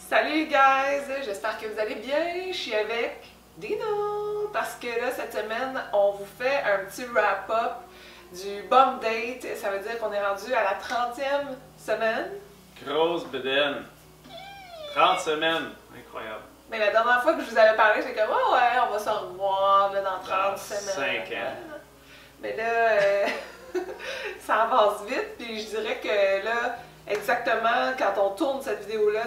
Salut guys! J'espère que vous allez bien. Je suis avec Dino parce que là, cette semaine, on vous fait un petit wrap-up du Bum Date. Ça veut dire qu'on est rendu à la 30e semaine. Grosse bedaine. 30 semaines. Incroyable. Mais la dernière fois que je vous avais parlé, j'étais comme oh ouais, on va se revoir là, dans 30 semaines. 5 ans. Mais là, ça avance vite. Puis je dirais que là, exactement, quand on tourne cette vidéo-là,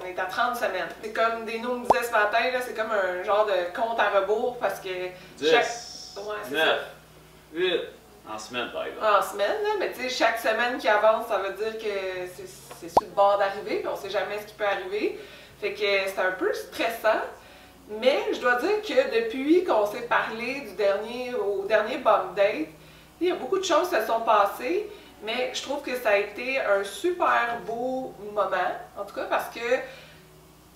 on est à 30 semaines. C'est comme Dino me disait ce matin, c'est comme un genre de compte à rebours parce que 10, chaque... Ouais, 9, 8, en semaine par exemple. En semaine, là, mais tu sais, chaque semaine qui avance, ça veut dire que c'est sur le bord d'arriver, puis on sait jamais ce qui peut arriver. Fait que c'est un peu stressant. Mais je dois dire que depuis qu'on s'est parlé au dernier Bum Date, il y a beaucoup de choses qui se sont passées. Mais je trouve que ça a été un super beau moment, en tout cas parce que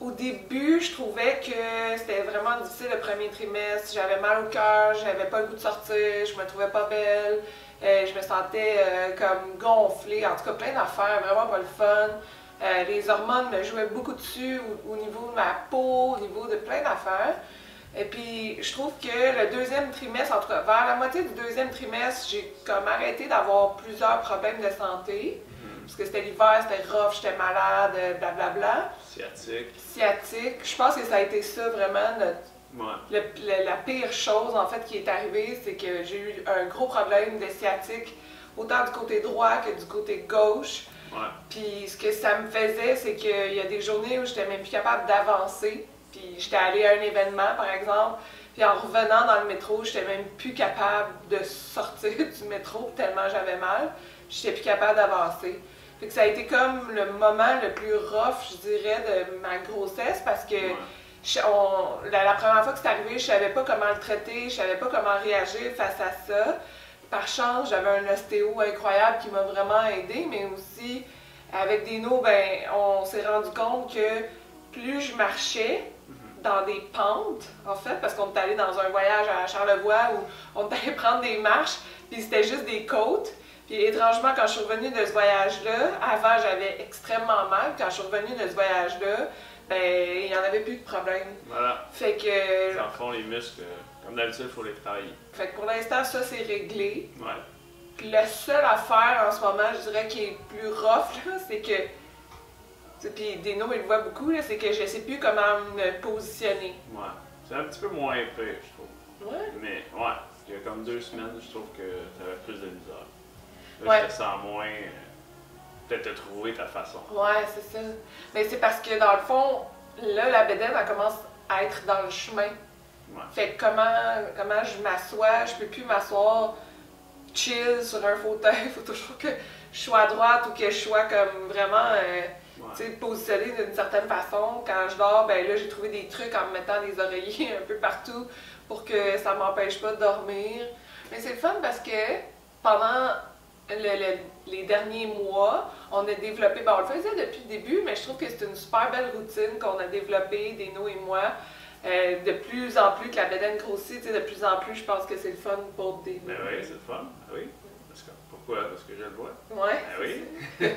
au début, je trouvais que c'était vraiment difficile le premier trimestre. J'avais mal au cœur, j'avais pas le goût de sortir, je me trouvais pas belle, je me sentais comme gonflée, en tout cas plein d'affaires, vraiment pas le fun. Les hormones me jouaient beaucoup dessus au niveau de ma peau, au niveau de plein d'affaires. Et puis, je trouve que le deuxième trimestre, en tout cas, vers la moitié du deuxième trimestre, j'ai comme arrêté d'avoir plusieurs problèmes de santé. Parce que c'était l'hiver, c'était rough, j'étais malade, blablabla. Sciatique. Je pense que ça a été ça vraiment la pire chose, en fait, qui est arrivée, c'est que j'ai eu un gros problème de sciatique, autant du côté droit que du côté gauche. Ouais. Puis, ce que ça me faisait, c'est qu'il y a des journées où j'étais même plus capable d'avancer. Puis j'étais allée à un événement, par exemple, puis en revenant dans le métro, j'étais même plus capable de sortir du métro tellement j'avais mal. J'étais plus capable d'avancer. Fait que ça a été comme le moment le plus rough, je dirais, de ma grossesse parce que la première fois que c'est arrivé, je savais pas comment le traiter, je savais pas comment réagir face à ça. Par chance, j'avais un ostéo incroyable qui m'a vraiment aidée, mais aussi avec Dino, ben, on s'est rendu compte que plus je marchais dans des pentes, en fait, parce qu'on est allé dans un voyage à Charlevoix où on est allé prendre des marches, puis c'était juste des côtes. Puis étrangement, quand je suis revenue de ce voyage-là, avant j'avais extrêmement mal, quand je suis revenue de ce voyage-là, ben, il n'y en avait plus de problème. Voilà. Fait que... Dans le fond, les muscles, comme d'habitude, il faut les travailler. Fait que pour l'instant, ça c'est réglé. Ouais. Puis la seule affaire en ce moment, je dirais, qui est plus rough, c'est que... Puis Dino, il le voit beaucoup, c'est que je sais plus comment me positionner. Ouais. C'est un petit peu moins épais, je trouve. Ouais. Mais, ouais, il y a comme 2 semaines, je trouve que tu avais plus de misère. Là, Ouais. je te sens moins... peut-être te trouver ta façon. Ouais, c'est ça. Mais c'est parce que dans le fond, là, la bédaine, elle commence à être dans le chemin. Ouais. Fait que comment je m'assois, je peux plus m'asseoir chill sur un fauteuil. Il faut toujours que je sois à droite ou que je sois comme vraiment positionnée d'une certaine façon. Quand je dors, ben là, j'ai trouvé des trucs en me mettant des oreillers un peu partout pour que ça m'empêche pas de dormir. Mais c'est le fun parce que pendant les derniers mois, on a développé, on le faisait depuis le début, mais je trouve que c'est une super belle routine qu'on a développée, Dino et moi. De plus en plus que la bédaine grossit, de plus en plus, je pense que c'est le fun pour Dino. Ben oui, c'est le fun. Oui. Pourquoi? Parce que je le vois. Ouais. Ben oui.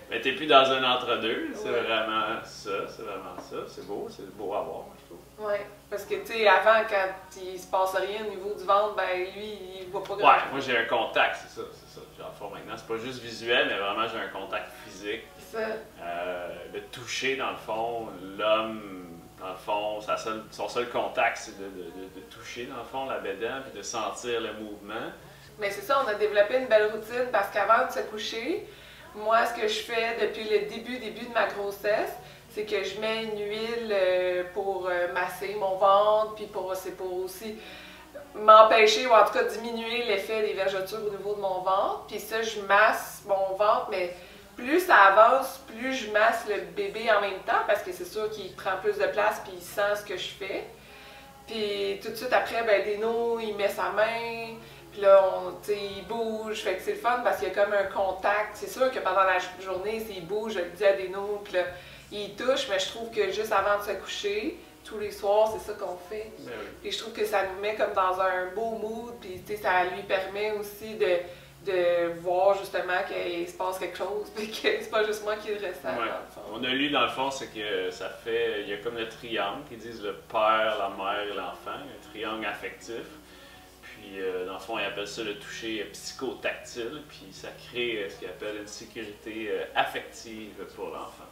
Mais t'es plus dans un entre-deux. C'est vraiment ça. C'est vraiment ça. C'est beau à voir, je trouve. Ouais. Parce que, tu sais, avant, quand il se passe rien au niveau du ventre, ben lui, il voit pas grand-chose. Ouais, moi j'ai un contact, c'est ça. Genre, maintenant, c'est pas juste visuel, mais vraiment j'ai un contact physique. C'est ça. Le toucher, dans le fond, l'homme, dans le fond, son seul contact, c'est de toucher, dans le fond, la bédaine, puis de sentir le mouvement. Mais c'est ça, on a développé une belle routine parce qu'avant de se coucher, moi, ce que je fais depuis le début de ma grossesse, c'est que je mets une huile pour masser mon ventre, puis c'est pour aussi m'empêcher, ou en tout cas diminuer l'effet des vergetures au niveau de mon ventre. Puis ça, je masse mon ventre, mais plus ça avance, plus je masse le bébé en même temps, parce que c'est sûr qu'il prend plus de place, puis il sent ce que je fais. Puis tout de suite après, ben Dino, il met sa main. Puis là, il bouge, fait que c'est le fun parce qu'il y a comme un contact. C'est sûr que pendant la journée, s'il bouge, je le dis à Dino, puis là, il touche, mais je trouve que juste avant de se coucher, tous les soirs, c'est ça qu'on fait. Ben oui. Et je trouve que ça nous met comme dans un beau mood, puis ça lui permet aussi de voir justement qu'il se passe quelque chose, et que c'est pas juste moi qui le ressens. Ouais. On a lu dans le fond, c'est que ça fait, il y a comme le triangle qui disent le père, la mère et l'enfant, un triangle affectif. Puis dans le fond, ils appellent ça le toucher psychotactile, puis ça crée ce qu'ils appellent une sécurité affective pour l'enfant.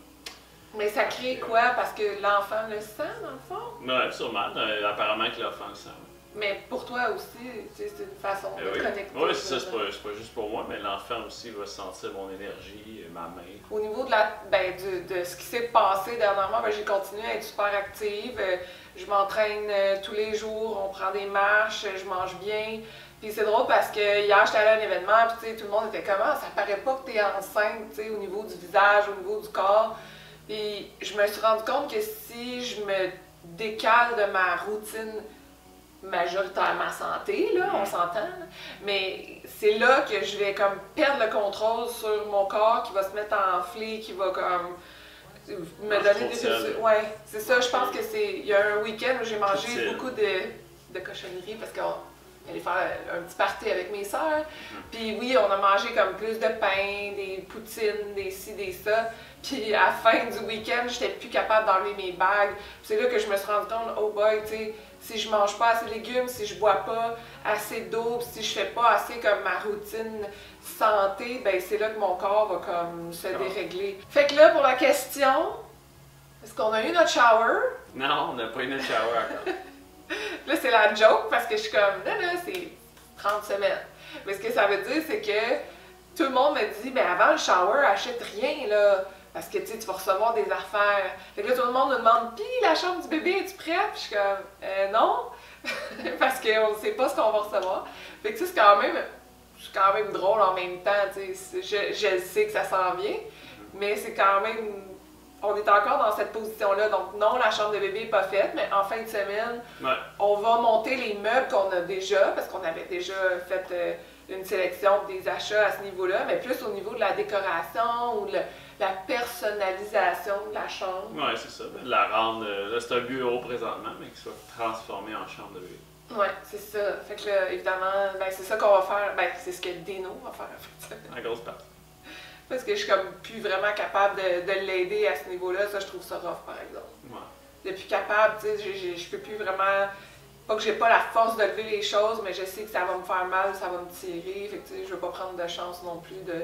Mais ça crée quoi? Parce que l'enfant le sent, dans le fond? Oui, sûrement. Apparemment que l'enfant le sent. Mais pour toi aussi, c'est une façon de connecter. Oui, c'est ça, c'est pas juste pour moi, mais l'enfant aussi va sentir mon énergie, ma main. Au niveau de, de ce qui s'est passé dernièrement, j'ai continué à être super active. Je m'entraîne tous les jours, on prend des marches, je mange bien. Puis c'est drôle parce que hier, j'étais allée à un événement, puis tout le monde était comme « Ah, ça paraît pas que tu es enceinte au niveau du visage, au niveau du corps. » Puis je me suis rendu compte que si je me décale de ma routine majoritairement santé, là, on s'entend, mais c'est là que je vais comme perdre le contrôle sur mon corps qui va se mettre à enfler, qui va comme me donner des... Ouais, c'est ça, je pense que c'est... Il y a un week-end où j'ai mangé beaucoup de cochonneries parce qu'on allait faire un petit party avec mes sœurs, puis oui, on a mangé comme plus de pain, des poutines, des ci, des ça, puis à la fin du week-end, j'étais plus capable d'enlever mes bagues. C'est là que je me suis rendu compte, oh boy, tu sais, si je mange pas assez de légumes, si je bois pas assez d'eau, si je fais pas assez comme ma routine santé, ben c'est là que mon corps va comme se dérégler. Fait que là, pour la question, est-ce qu'on a eu notre shower? Non, on n'a pas eu notre shower encore. Là, c'est la joke parce que je suis comme, non, c'est 30 semaines. Mais ce que ça veut dire, c'est que tout le monde me dit, mais avant le shower, achète rien, là. Parce que tu vas recevoir des affaires. Fait que là, tout le monde me demande, pis la chambre du bébé, es-tu prête? Puis je suis comme, non. Parce qu'on ne sait pas ce qu'on va recevoir. Fait que c'est quand même drôle en même temps. Je sais que ça s'en vient, mais c'est quand même. On est encore dans cette position-là. Donc, non, la chambre de bébé n'est pas faite, mais en fin de semaine, on va monter les meubles qu'on a déjà, parce qu'on avait déjà fait une sélection des achats à ce niveau-là, mais plus au niveau de la décoration ou de la personnalisation de la chambre. Oui, c'est ça. De la rendre. Là, c'est un bureau présentement, mais qui soit transformé en chambre de bébé. Oui, c'est ça. Fait que là, évidemment, c'est ça qu'on va faire. C'est ce que Deno va faire, en fait. La grosse partie. Parce que je suis comme plus vraiment capable de l'aider à ce niveau-là. Ça, je trouve ça rough, par exemple. Ouais. De plus capable, tu sais, je peux plus vraiment... Pas que j'ai pas la force de lever les choses, mais je sais que ça va me faire mal, ça va me tirer. Fait que, tu sais, je veux pas prendre de chance non plus de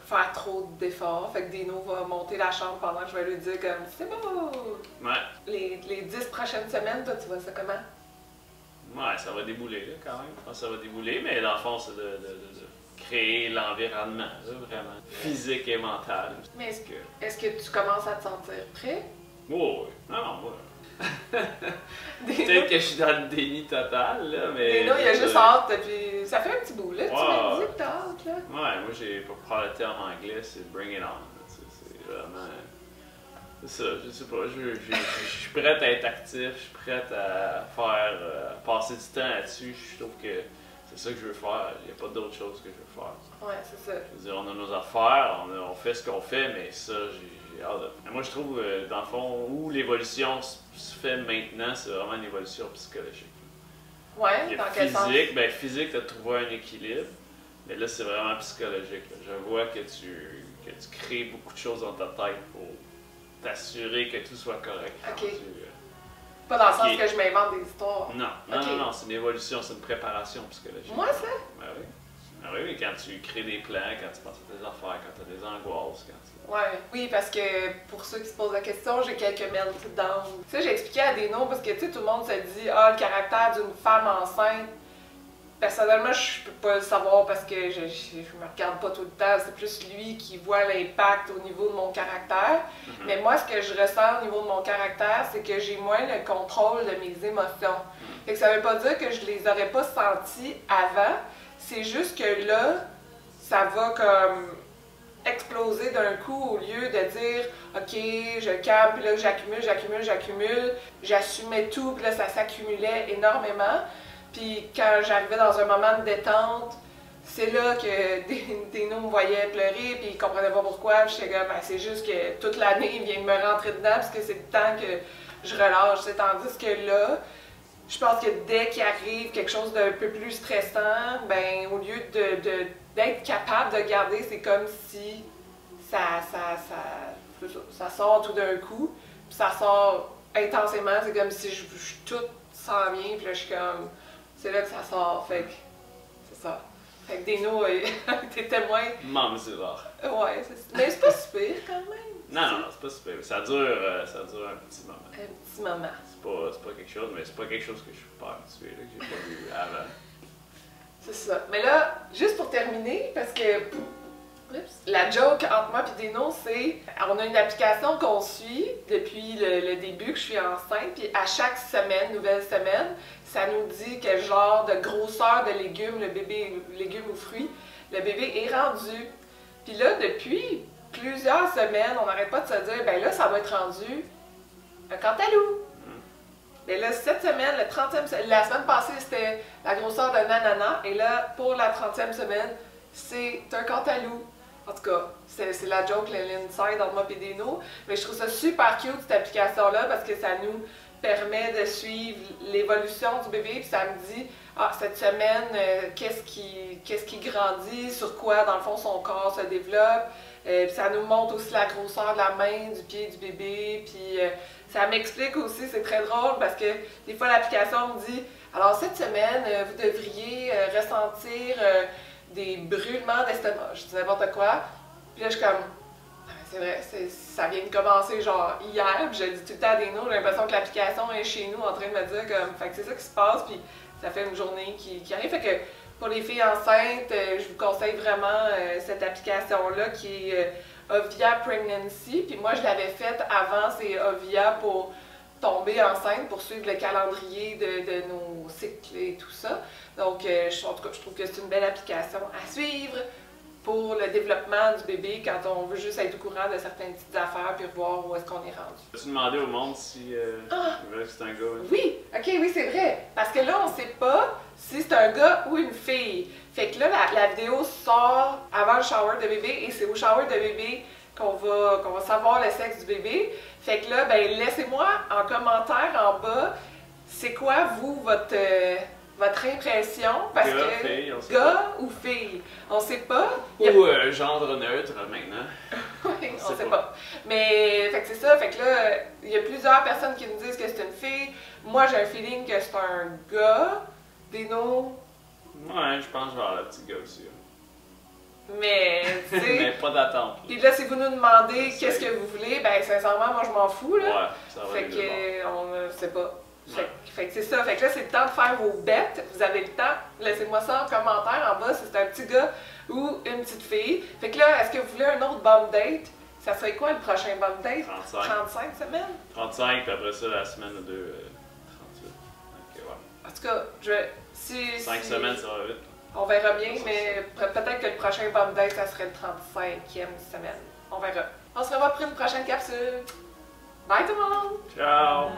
faire trop d'efforts. Fait que Deno va monter la chambre pendant que je vais lui dire comme « C'est beau! » Ouais. Les 10 prochaines semaines, toi, tu vois ça comment? Ouais, ça va débouler, là, quand même. Je pense que ça va débouler, mais dans le fond, c'est de créer l'environnement, là, vraiment, physique et mental. Mais est-ce que tu commences à te sentir prêt? Oh, oui. Non, moi. Peut-être que je suis dans le déni total, là, mais... Deno, il a juste hâte, puis ça fait un petit bout, là. Tu m'as dit que t'as hâte, là. Ouais, moi, pour prendre le terme anglais, c'est « bring it on ». C'est vraiment... C'est ça, je sais pas, je suis prête à être actif, je suis prête à faire, passer du temps là-dessus. Je trouve que c'est ça que je veux faire, il n'y a pas d'autre chose que je veux faire. Ouais, c'est ça. Je veux dire, on a nos affaires, on fait ce qu'on fait, mais ça, j'ai hâte de... Moi, je trouve, dans le fond, où l'évolution se fait maintenant, c'est vraiment une évolution psychologique. Ouais, dans quel sens? Ben, physique, tu as trouvé un équilibre, mais là, c'est vraiment psychologique. Là. Je vois que tu crées beaucoup de choses dans ta tête pour t'assurer que tout soit correct. OK. Pas dans le sens que je m'invente des histoires. Non, non, c'est une évolution, c'est une préparation psychologique. Moi, ça? Ben oui. Ben oui, quand tu crées des plans, quand tu penses à tes affaires, quand tu as des angoisses, quand tu... Ouais. Oui, parce que pour ceux qui se posent la question, j'ai quelques meltdowns. Tu sais, j'ai expliqué à Deno parce que tu sais, tout le monde se dit « Ah, le caractère d'une femme enceinte ». Personnellement, je peux pas le savoir parce que je me regarde pas tout le temps. C'est plus lui qui voit l'impact au niveau de mon caractère. Mais moi, ce que je ressens au niveau de mon caractère, c'est que j'ai moins le contrôle de mes émotions. Fait que ça veut pas dire que je les aurais pas senties avant. C'est juste que là, ça va comme exploser d'un coup au lieu de dire « Ok, je calme, puis là, j'accumule. » J'assumais tout, puis là, ça s'accumulait énormément. Puis quand j'arrivais dans un moment de détente, c'est là que Deno me voyait pleurer, puis il comprenait pas pourquoi. Puis j'étais comme, c'est juste que toute l'année, il vient de me rentrer dedans, parce que c'est le temps que je relâche. Tandis que là, je pense que dès qu'il arrive quelque chose d'un peu plus stressant, ben au lieu d'être capable de garder, c'est comme si ça sort tout d'un coup, puis ça sort intensément, c'est comme si tout s'en vient, puis là je suis comme, c'est là que ça sort, fait que c'est ça. Fait que Deno t'es témoin. Maman, c'est rare. Ouais, mais c'est pas super quand même. Non, c'est pas super. Ça dure un petit moment. Un petit moment. C'est pas quelque chose, mais c'est pas quelque chose que je suis pas habitué, là, que j'ai pas vu avant. C'est ça. Mais là, juste pour terminer, parce que la joke entre moi et Deno, c'est on a une application qu'on suit depuis le début que je suis enceinte, puis à chaque semaine, nouvelle semaine, ça nous dit quel genre de grosseur de légumes le bébé, légumes ou fruits, le bébé est rendu. Puis là, depuis plusieurs semaines, on n'arrête pas de se dire, ben là, ça va être rendu un cantaloupe. Mais là, cette semaine, la semaine passée, c'était la grosseur d'un ananas, et là, pour la 30e semaine, c'est un cantaloupe. En tout cas, c'est la joke, l'inside entre moi et Deno. Mais je trouve ça super cute, cette application-là, parce que ça nous permet de suivre l'évolution du bébé, puis ça me dit, ah, cette semaine, qu'est-ce qui grandit, sur quoi, dans le fond, son corps se développe. Puis ça nous montre aussi la grosseur de la main, du pied du bébé, puis ça m'explique aussi, c'est très drôle, parce que des fois, l'application me dit, alors cette semaine, vous devriez ressentir des brûlements d'estomac. Je dis n'importe quoi. Puis là, je suis comme, ah, c'est vrai, ça vient de commencer genre hier. Puis je dis tout le temps à Deno, j'ai l'impression que l'application est chez nous en train de me dire comme, fait que c'est ça qui se passe. Puis ça fait une journée qui arrive. Fait que pour les filles enceintes, je vous conseille vraiment cette application-là qui est Ovia Pregnancy. Puis moi, je l'avais faite avant, c'est Ovia pour tomber enceinte, pour suivre le calendrier de nos cycles et tout ça. Donc, en tout cas, je trouve que c'est une belle application à suivre pour le développement du bébé quand on veut juste être au courant de certaines petites affaires puis voir où est-ce qu'on est rendu. As-tu demandé au monde si c'est un gars? Oui, ok, oui, c'est vrai. Parce que là, on ne sait pas si c'est un gars ou une fille. Fait que là, la vidéo sort avant le shower de bébé et c'est au shower de bébé qu'on va savoir le sexe du bébé. Fait que là, ben laissez-moi en commentaire en bas, c'est quoi, vous, votre impression, parce que gars ou fille, on sait pas. Ou genre neutre maintenant. Oui, on sait pas. Mais fait que c'est ça, fait que là, il y a plusieurs personnes qui me disent que c'est une fille. Moi, j'ai un feeling que c'est un gars. Deno. Ouais, je pense que je vais avoir le petit gars aussi. Mais, tu sais. Mais pas d'attente. Puis là, si vous nous demandez qu'est-ce que vous voulez, ben sincèrement, moi je m'en fous, là. Ouais, ça va. Fait que, on ne sait pas. Fait que c'est ça. Fait que là, c'est le temps de faire vos bêtes. Vous avez le temps. Laissez-moi ça en commentaire en bas si c'est un petit gars ou une petite fille. Fait que là, est-ce que vous voulez un autre bum date? Ça serait quoi le prochain bum date? 35. 35 semaines? 35, puis après ça, la semaine ou deux, 38. Ok, ouais. En tout cas, 5 semaines, ça va vite. On verra bien, mais peut-être que le prochain bum date, ça serait le 35e semaine. On verra. On se revoit pour une prochaine capsule. Bye tout le monde! Ciao!